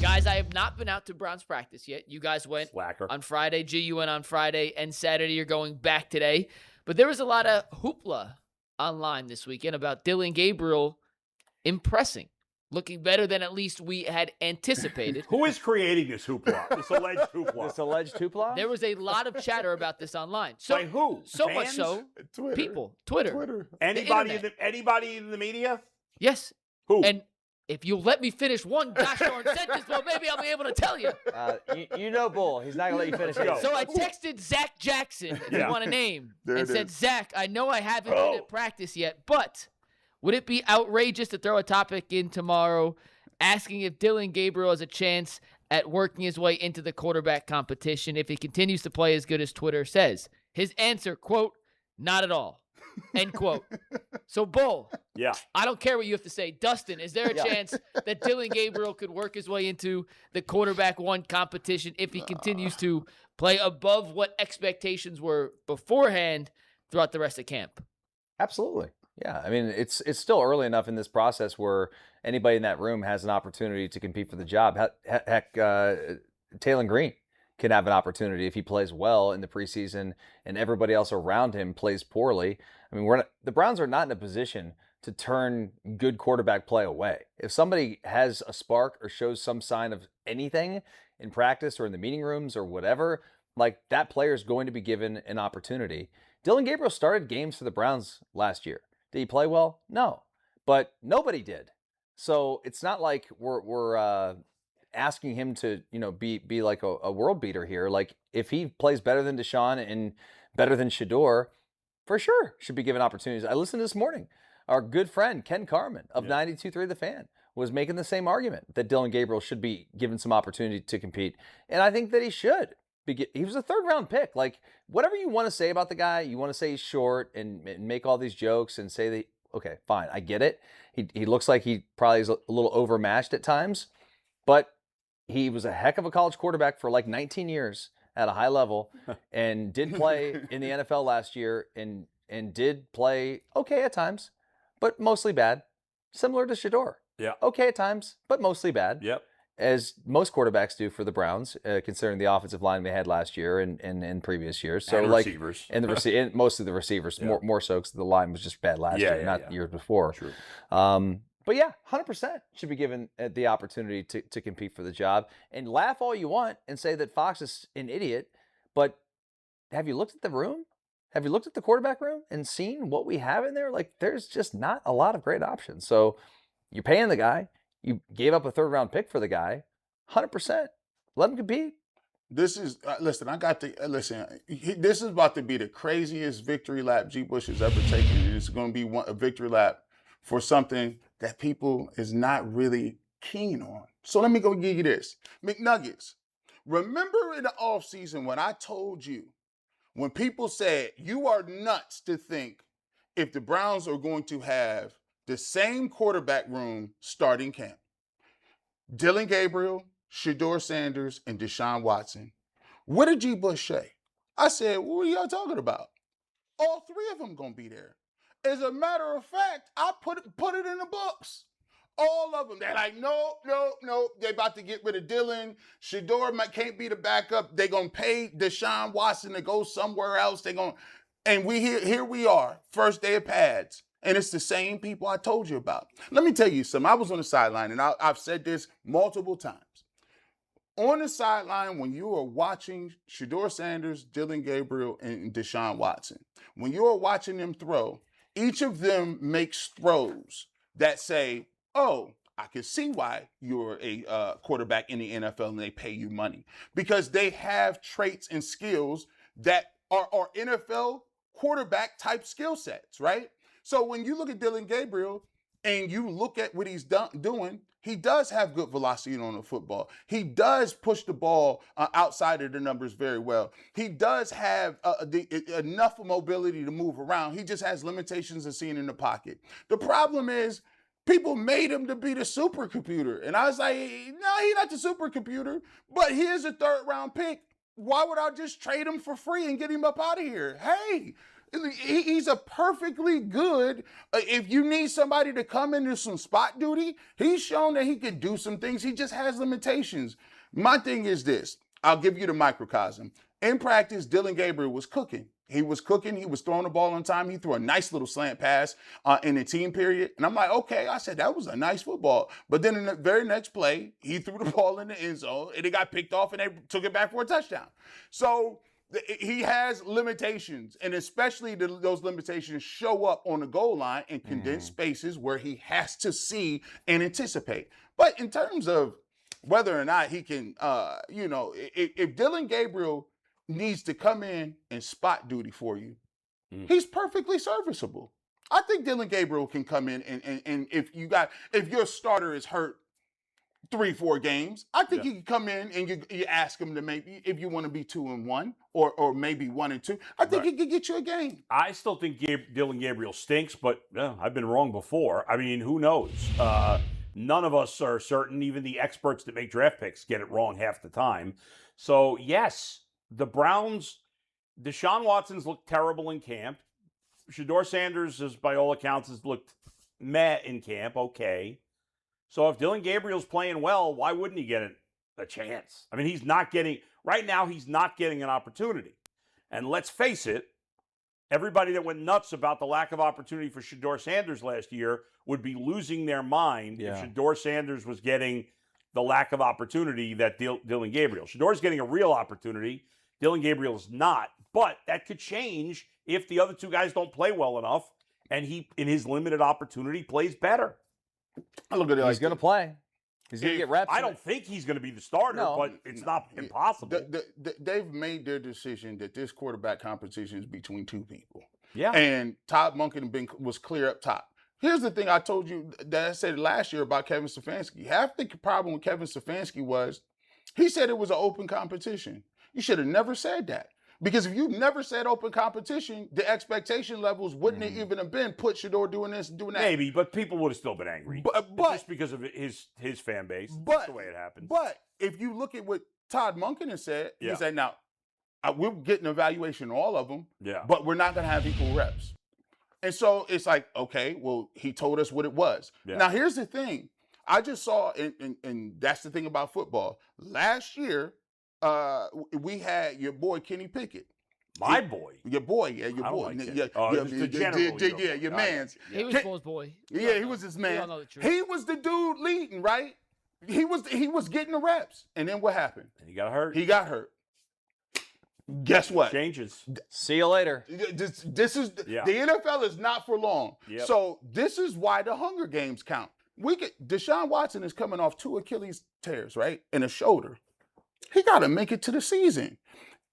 Guys, I have not been out to Browns practice yet. You guys went on Friday. G, you went on Friday, and Saturday you're going back today. But there was a lot of hoopla online this weekend about Dillon Gabriel impressing, looking better than at least we had anticipated. Who is creating this hoopla? This alleged hoopla? This alleged hoopla? There was a lot of chatter about this online. So, by who? So Fans? much so, Twitter. people, Twitter. Anybody in the media? Yes. Who? And if you'll let me finish one gosh darn sentence, well, maybe I'll be able to tell you. You know Bull. He's not going to let you finish it. So I texted Zach Jackson, if you want a name, and said, Zach, I know I haven't been at practice yet, but would it be outrageous to throw a topic in tomorrow asking if Dillon Gabriel has a chance at working his way into the quarterback competition if he continues to play as good as Twitter says? His answer, quote, not at all. End quote. So, Bull, I don't care what you have to say. Dustin, is there a chance that Dillon Gabriel could work his way into the quarterback one competition if he continues to play above what expectations were beforehand throughout the rest of camp? Absolutely. Yeah. I mean, it's still early enough in this process where anybody in that room has an opportunity to compete for the job. Heck, Taylor Green can have an opportunity if he plays well in the preseason and everybody else around him plays poorly. I mean, the Browns are not in a position to turn good quarterback play away. If somebody has a spark or shows some sign of anything in practice or in the meeting rooms or whatever, like that player is going to be given an opportunity. Dillon Gabriel started games for the Browns last year. Did he play well? No, but nobody did. So it's not like we're asking him to, be like a world beater here. Like if he plays better than Deshaun and better than Shedeur, for sure should be given opportunities. I listened this morning. Our good friend Ken Carman of 92.3 The Fan was making the same argument that Dillon Gabriel should be given some opportunity to compete, and I think that he should. He was a third-round pick. Like whatever you want to say about the guy, you want to say he's short and make all these jokes and say that. Okay, fine, I get it. He looks like he probably is a little overmatched at times, but he was a heck of a college quarterback for like 19 years at a high level and did play in the NFL last year and did play okay at times, but mostly bad. Similar to Shedeur. Yeah. Okay at times, but mostly bad. Yep. As most quarterbacks do for the Browns, considering the offensive line they had last year and in previous years. So and like receivers. And mostly the receivers, more so because the line was just bad last year, not years before. True. But yeah, 100% should be given the opportunity to compete for the job. And laugh all you want and say that Fox is an idiot, but have you looked at the room? Have you looked at the quarterback room and seen what we have in there? Like, there's just not a lot of great options. So you're paying the guy. You gave up a third-round pick for the guy. 100%. Let him compete. This is, listen, this is about to be the craziest victory lap G. Bush has ever taken. And it's going to be a victory lap for something that people is not really keen on. So let me go give you this. McNuggets, remember in the offseason when I told you, when people said you are nuts to think if the Browns are going to have the same quarterback room starting camp, Dillon Gabriel, Shedeur Sanders, and Deshaun Watson, what did G. Bush say? I said, what are y'all talking about? All three of them going to be there. As a matter of fact, I put it in the books. All of them. They're like, no. They're about to get rid of Dillon. Shedeur can't be the backup. They're going to pay Deshaun Watson to go somewhere else. And here we are, first day of pads. And it's the same people I told you about. Let me tell you something. I was on the sideline, and I've said this multiple times. On the sideline, when you are watching Shedeur Sanders, Dillon Gabriel, and Deshaun Watson, when you are watching them throw, each of them makes throws that say, oh, I can see why you're a quarterback in the NFL and they pay you money. Because they have traits and skills that are NFL quarterback type skill sets, right? So when you look at Dillon Gabriel and you look at what he's doing, he does have good velocity on the football. He does push the ball outside of the numbers very well. He does have enough mobility to move around. He just has limitations of seeing in the pocket. The problem is people made him to be the supercomputer. And I was like, no, he's not the supercomputer, but here's a third-round pick. Why would I just trade him for free and get him up out of here? Hey, He's a perfectly good. If you need somebody to come into some spot duty, he's shown that he can do some things. He just has limitations. My thing is this. I'll give you the microcosm. In practice, Dillon Gabriel was cooking. He was cooking. He was throwing the ball on time. He threw a nice little slant pass in the team period. And I'm like, okay. I said, that was a nice football. But then in the very next play, he threw the ball in the end zone, and it got picked off, and they took it back for a touchdown. So he has limitations, and especially those limitations show up on the goal line in condensed spaces where he has to see and anticipate. But in terms of whether or not he can, if Dillon Gabriel needs to come in and spot duty for you, he's perfectly serviceable. I think Dillon Gabriel can come in and if your starter is hurt 3-4 games, I think he can come in and you ask him to maybe, if you want to be 2-1 or maybe 1-2, I think he could get you a game. I still think Dillon Gabriel stinks, but I've been wrong before. I mean, who knows? None of us are certain. Even the experts that make draft picks get it wrong half the time. So, yes, the Browns, Deshaun Watson's looked terrible in camp. Shedeur Sanders, by all accounts, has looked meh in camp. Okay. So if Dillon Gabriel's playing well, why wouldn't he get a chance? I mean, he's not getting an opportunity. And let's face it, everybody that went nuts about the lack of opportunity for Shedeur Sanders last year would be losing their mind if Shedeur Sanders was getting the lack of opportunity that Dillon Gabriel. Shedeur's getting a real opportunity. Dillon Gabriel is not. But that could change if the other two guys don't play well enough and he, in his limited opportunity, plays better. I look at it. He's going to play. He's going to get reps. I don't think he's going to be the starter, but it's not impossible. They've made their decision that this quarterback competition is between two people. Yeah. And Todd Monken was clear up top. Here's the thing I told you that I said last year about Kevin Stefanski. Half the problem with Kevin Stefanski was he said it was an open competition. You should have never said that. Because if you never said open competition, the expectation levels wouldn't have even have been put Shedeur doing this and doing that. Maybe, but people would have still been angry. But just because of his fan base. That's the way it happens. But if you look at what Todd Monken has said, he said, now, we're getting evaluation on all of them, but we're not going to have equal reps. And so it's like, okay, well, he told us what it was. Yeah. Now, here's the thing. I just saw, and that's the thing about football. Last year, we had your boy Kenny Pickett. My boy? Your boy, your boy. Like your man's. He was Bull's boy. Yeah, he was his man. We all know the truth. He was the dude leading, right? He was getting the reps. And then what happened? And he got hurt. Guess what? Changes. See you later. This is the NFL is not for long. Yep. So this is why the Hunger Games count. Deshaun Watson is coming off 2 Achilles tears, right? And a shoulder. He got to make it to the season.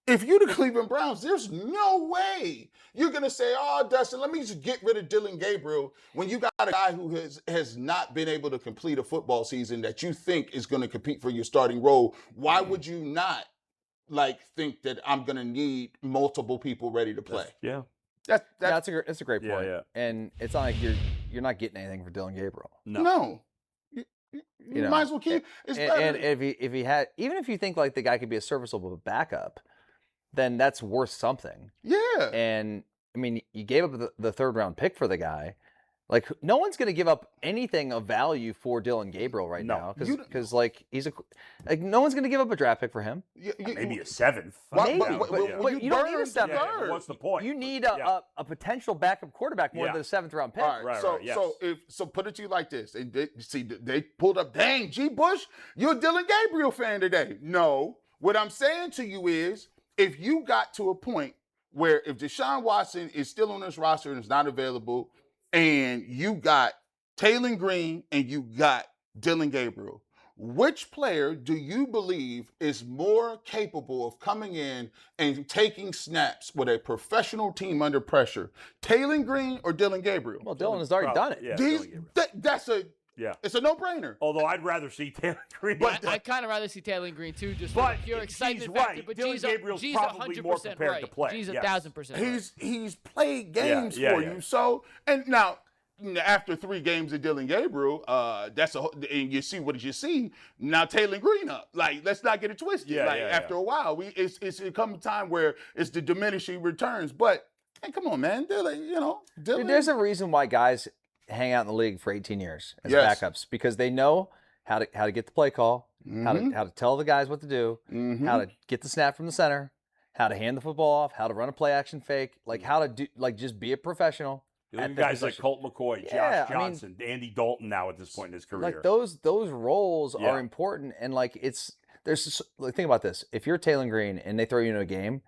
If you're the Cleveland Browns, there's no way you're going to say, oh, Dustin, let me just get rid of Dillon Gabriel when you got a guy who has not been able to complete a football season that you think is going to compete for your starting role. Why would you not think that I'm going to need multiple people ready to play? That's a great point. Yeah. And it's not like you're not getting anything for Dillon Gabriel. No. You might as well keep. And if he had, even if you think like the guy could be a serviceable backup, then that's worth something. Yeah. And I mean, you gave up the 3rd round pick for the guy. Like, no one's going to give up anything of value for Dillon Gabriel now because no one's going to give up a draft pick for him. Maybe a 7th. Maybe, but you don't need a 7th. What's the point? You need a potential backup quarterback more than a 7th round pick. All right, so put it to you like this. And they pulled up, dang, G. Bush, you're a Dillon Gabriel fan today. No. What I'm saying to you is, if you got to a point where if Deshaun Watson is still on this roster and is not available, and you got Taylor Green and you got Dillon Gabriel, which player do you believe is more capable of coming in and taking snaps with a professional team under pressure? Taylor Green or Dillon Gabriel? Well, Dillon has already done it. Yeah. It's a no-brainer. Although I'd rather see Taylor Green. But I'd kind of rather see Taylor Green too, just for pure excitement factor. But Dillon Gabriel's probably more prepared to play. G's 1,000% right. He's played games for you. So, and now after 3 games of Dillon Gabriel, and you see what you see. Now Taylor Green up. Let's not get it twisted. After a while, it's come a time where it's the diminishing returns. But Hey, come on, man. Dillon. Dude, there's a reason why guys hang out in the league for 18 years as Yes. backups, because they know how to get the play call, how to tell the guys what to do, how to get the snap from the center, how to hand the football off, how to run a play action fake, like how to do, like just be a professional. Guys like Colt McCoy, Josh Johnson, Andy Dalton now at this point in his career. Like those roles are important, and like think about this. If you're Taylor Green and they throw you into a game,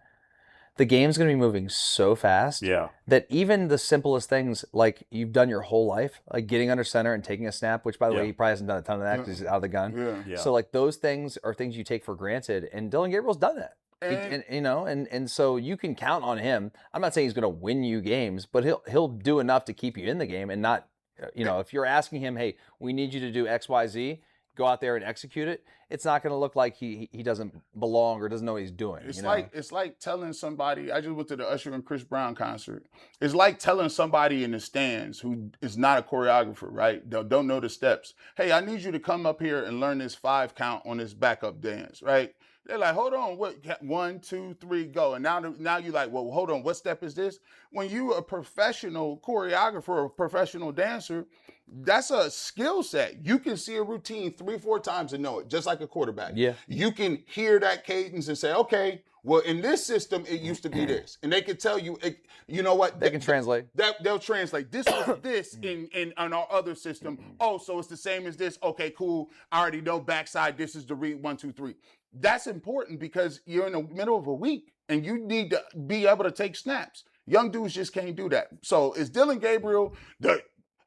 the game's going to be moving so fast that even the simplest things, like you've done your whole life, like getting under center and taking a snap, which by the way, he probably hasn't done a ton of that because he's out of the gun. So like those things are things you take for granted, and Dillon Gabriel's done that. And so you can count on him. I'm not saying he's going to win you games, but he'll do enough to keep you in the game and not, if you're asking him, hey, we need you to do X, Y, Z, go out there and execute it. It's not going to look like he doesn't belong or doesn't know what he's doing. It's like telling somebody. I just went to the Usher and Chris Brown concert. It's like telling somebody in the stands who is not a choreographer, right? Don't know the steps. Hey, I need you to come up here and learn this 5 count on this backup dance, right? They're like, hold on, what? 1, 2, 3, go. And now you're like, well, hold on, what step is this? When you're a professional choreographer or a professional dancer, that's a skill set. You can see a routine 3-4 times and know it, just like a quarterback. Yeah. You can hear that cadence and say, okay, well, in this system, it used to be this. And they can tell you, you know what? They can translate. They'll translate. This was this in our other system. Oh, so it's the same as this. Okay, cool. I already know backside. This is the read 1, 2, 3. That's important because you're in the middle of a week and you need to be able to take snaps. Young dudes just can't do that. So is Dillon Gabriel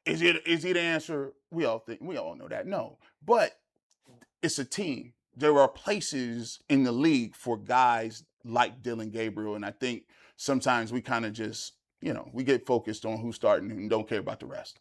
is he the answer? We all know that. No. But it's a team. There are places in the league for guys like Dillon Gabriel, and I think sometimes we kind of just, we get focused on who's starting and don't care about the rest.